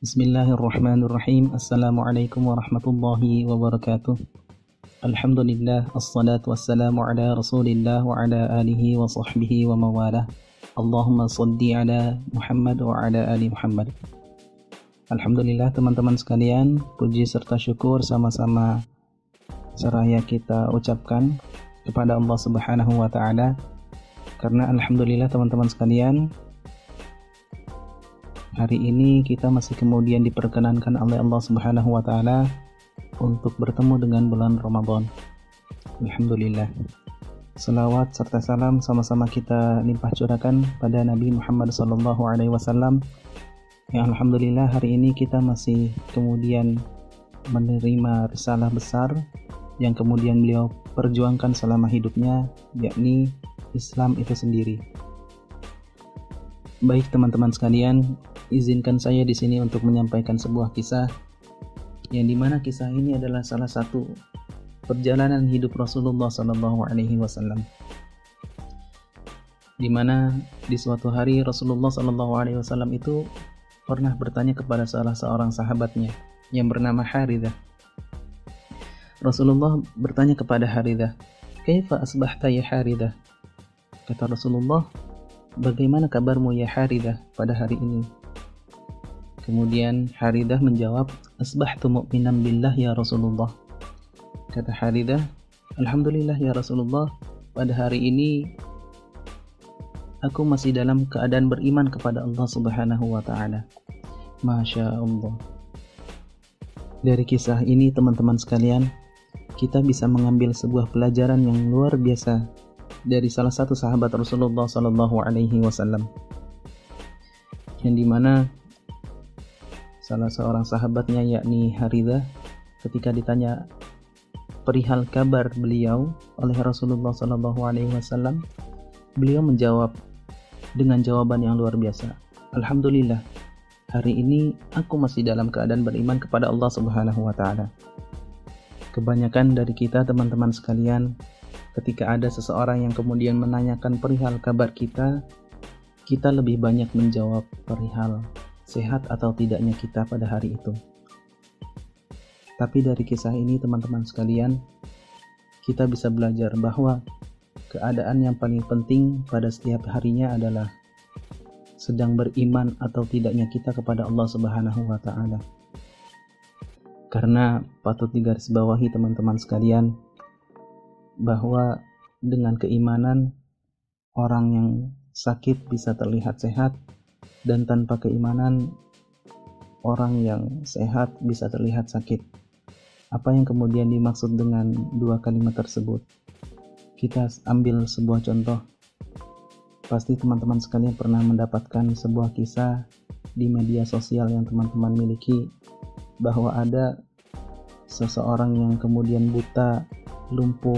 Bismillahirrahmanirrahim. Assalamualaikum warahmatullahi wabarakatuh. Alhamdulillah, assalatu wassalamu ala rasulillah wa ala alihi wa sahbihi wa mawalah. Allahumma salli ala Muhammad wa ala ali Muhammad. Alhamdulillah teman-teman sekalian, puji serta syukur sama-sama seraya kita ucapkan kepada Allah Subhanahu wa taala. Karena alhamdulillah teman-teman sekalian, hari ini kita masih kemudian diperkenankan oleh Allah Subhanahu wa taala untuk bertemu dengan bulan Ramadan. Alhamdulillah. Selawat serta salam sama-sama kita limpah curahkan pada Nabi Muhammad SAW, yang alhamdulillah hari ini kita masih kemudian menerima risalah besar yang kemudian beliau perjuangkan selama hidupnya, yakni Islam itu sendiri. Baik teman-teman sekalian, izinkan saya di sini untuk menyampaikan sebuah kisah, yang dimana kisah ini adalah salah satu perjalanan hidup Rasulullah SAW. Dimana di suatu hari Rasulullah SAW itu pernah bertanya kepada salah seorang sahabatnya yang bernama Harithah. Rasulullah bertanya kepada Harithah, "Kaifa asbahta ya Harithah?" Kata Rasulullah, "Bagaimana kabarmu ya Harithah pada hari ini?" Kemudian Harithah menjawab, "Asbahtu mu'minan billah ya Rasulullah." Kata Harithah, "Alhamdulillah ya Rasulullah, pada hari ini aku masih dalam keadaan beriman kepada Allah Subhanahu wa taala." Masya Allah. Dari kisah ini teman-teman sekalian, kita bisa mengambil sebuah pelajaran yang luar biasa dari salah satu sahabat Rasulullah SAW, yang dimana salah seorang sahabatnya yakni Harithah ketika ditanya perihal kabar beliau oleh Rasulullah SAW, beliau menjawab dengan jawaban yang luar biasa, "Alhamdulillah, hari ini aku masih dalam keadaan beriman kepada Allah Subhanahu wa taala." Kebanyakan dari kita teman-teman sekalian, ketika ada seseorang yang kemudian menanyakan perihal kabar kita lebih banyak menjawab perihal sehat atau tidaknya kita pada hari itu. Tapi dari kisah ini teman-teman sekalian, kita bisa belajar bahwa keadaan yang paling penting pada setiap harinya adalah sedang beriman atau tidaknya kita kepada Allah Subhanahu wa taala. Karena patut digarisbawahi teman-teman sekalian, bahwa dengan keimanan orang yang sakit bisa terlihat sehat, dan tanpa keimanan orang yang sehat bisa terlihat sakit. Apa yang kemudian dimaksud dengan dua kalimat tersebut? Kita ambil sebuah contoh. Pasti teman-teman sekalian pernah mendapatkan sebuah kisah di media sosial yang teman-teman miliki, bahwa ada seseorang yang kemudian buta, lumpuh,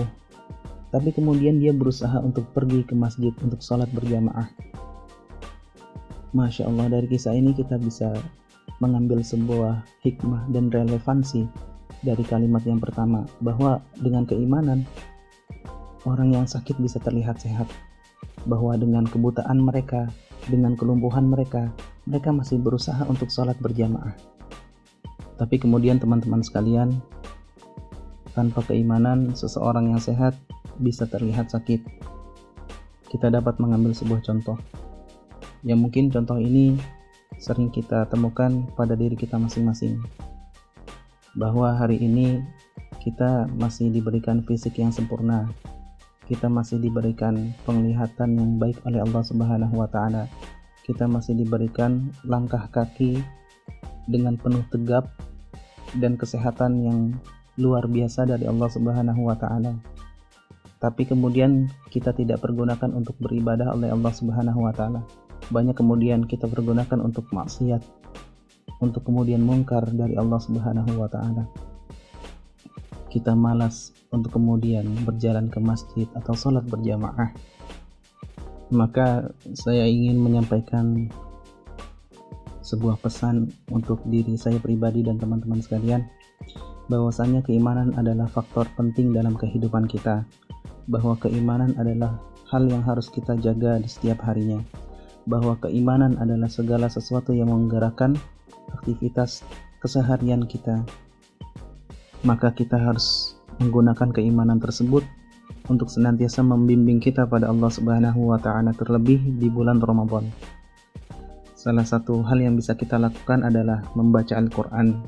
tapi kemudian dia berusaha untuk pergi ke masjid untuk sholat berjamaah. Masya Allah, dari kisah ini kita bisa mengambil sebuah hikmah dan relevansi dari kalimat yang pertama, bahwa dengan keimanan orang yang sakit bisa terlihat sehat, bahwa dengan kebutaan mereka, dengan kelumpuhan mereka masih berusaha untuk sholat berjamaah. Tapi kemudian teman-teman sekalian, tanpa keimanan seseorang yang sehat bisa terlihat sakit. Kita dapat mengambil sebuah contoh, yang mungkin contoh ini sering kita temukan pada diri kita masing-masing, bahwa hari ini kita masih diberikan fisik yang sempurna, kita masih diberikan penglihatan yang baik oleh Allah Subhanahu wa taala, kita masih diberikan langkah kaki dengan penuh tegap dan kesehatan yang luar biasa dari Allah Subhanahu wa taala. Tapi kemudian kita tidak pergunakan untuk beribadah oleh Allah Subhanahu wa taala. Banyak kemudian kita pergunakan untuk maksiat, untuk kemudian mungkar dari Allah Subhanahu wa taala. Kita malas untuk kemudian berjalan ke masjid atau sholat berjamaah. Maka saya ingin menyampaikan sebuah pesan untuk diri saya pribadi dan teman-teman sekalian, bahwasanya keimanan adalah faktor penting dalam kehidupan kita, bahwa keimanan adalah hal yang harus kita jaga di setiap harinya, bahwa keimanan adalah segala sesuatu yang menggerakkan aktivitas keseharian kita, maka kita harus menggunakan keimanan tersebut untuk senantiasa membimbing kita pada Allah Subhanahu wa Ta'ala, terlebih di bulan Ramadan. Salah satu hal yang bisa kita lakukan adalah membaca Al-Quran,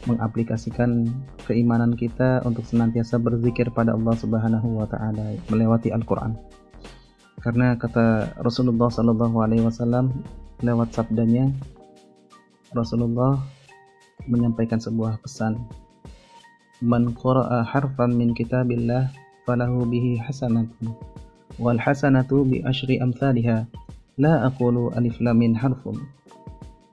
mengaplikasikan keimanan kita untuk senantiasa berzikir pada Allah Subhanahu wa Ta'ala melewati Al-Quran. Karena kata Rasulullah SAW lewat sabdanya, Rasulullah menyampaikan sebuah pesan, man qara'a harfan min kitabillah falahu bihi hasanatun wal hasanatu bi asyri amsalha la aqulu alif lam mim harfun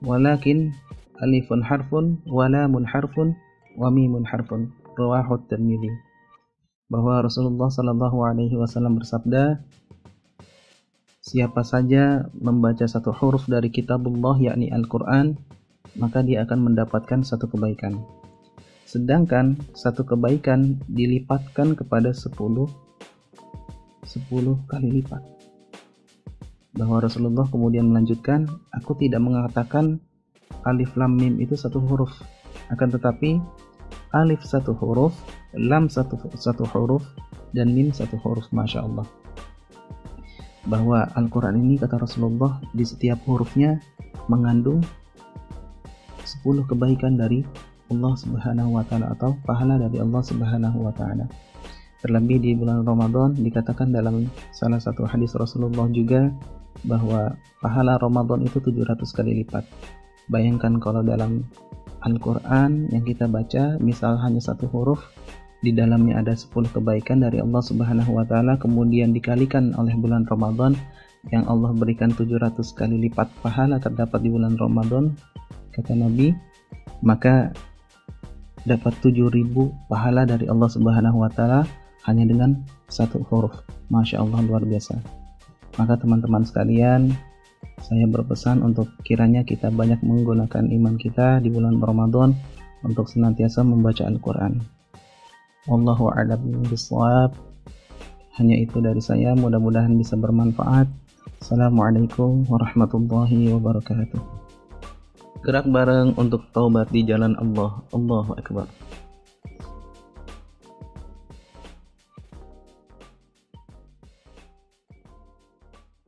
walakin alifun harfun wa lamun harfun wa mimun harfun, rawahu Tirmidzi. Bahwa Rasulullah SAW bersabda, siapa saja membaca satu huruf dari kitabullah yakni Al-Quran, maka dia akan mendapatkan satu kebaikan. Sedangkan satu kebaikan dilipatkan kepada 10 kali lipat. Bahwa Rasulullah kemudian melanjutkan, aku tidak mengatakan alif lam mim itu satu huruf, akan tetapi alif satu huruf, lam satu huruf, dan mim satu huruf. Masya Allah. Bahwa Al-Quran ini, kata Rasulullah, di setiap hurufnya mengandung 10 kebaikan dari Allah Subhanahu wa Ta'ala, atau pahala dari Allah Subhanahu wa Ta'ala. Terlebih di bulan Ramadan, dikatakan dalam salah satu hadis Rasulullah juga bahwa pahala Ramadan itu 700 kali lipat. Bayangkan kalau dalam Al-Quran yang kita baca, misal hanya satu huruf, di dalamnya ada 10 kebaikan dari Allah Subhanahu wa Ta'ala, kemudian dikalikan oleh bulan Ramadan yang Allah berikan 700 kali lipat pahala terdapat di bulan Ramadan, kata Nabi, maka dapat 7.000 pahala dari Allah Subhanahu wa Ta'ala hanya dengan satu huruf. Masya Allah, luar biasa. Maka teman-teman sekalian, saya berpesan untuk kiranya kita banyak menggunakan iman kita di bulan Ramadan untuk senantiasa membaca Al-Quran. Wallahu a'lam bishawab. Hanya itu dari saya, mudah-mudahan bisa bermanfaat. Assalamualaikum warahmatullahi wabarakatuh. Gerak bareng untuk taubat di jalan Allah. Allahu Akbar.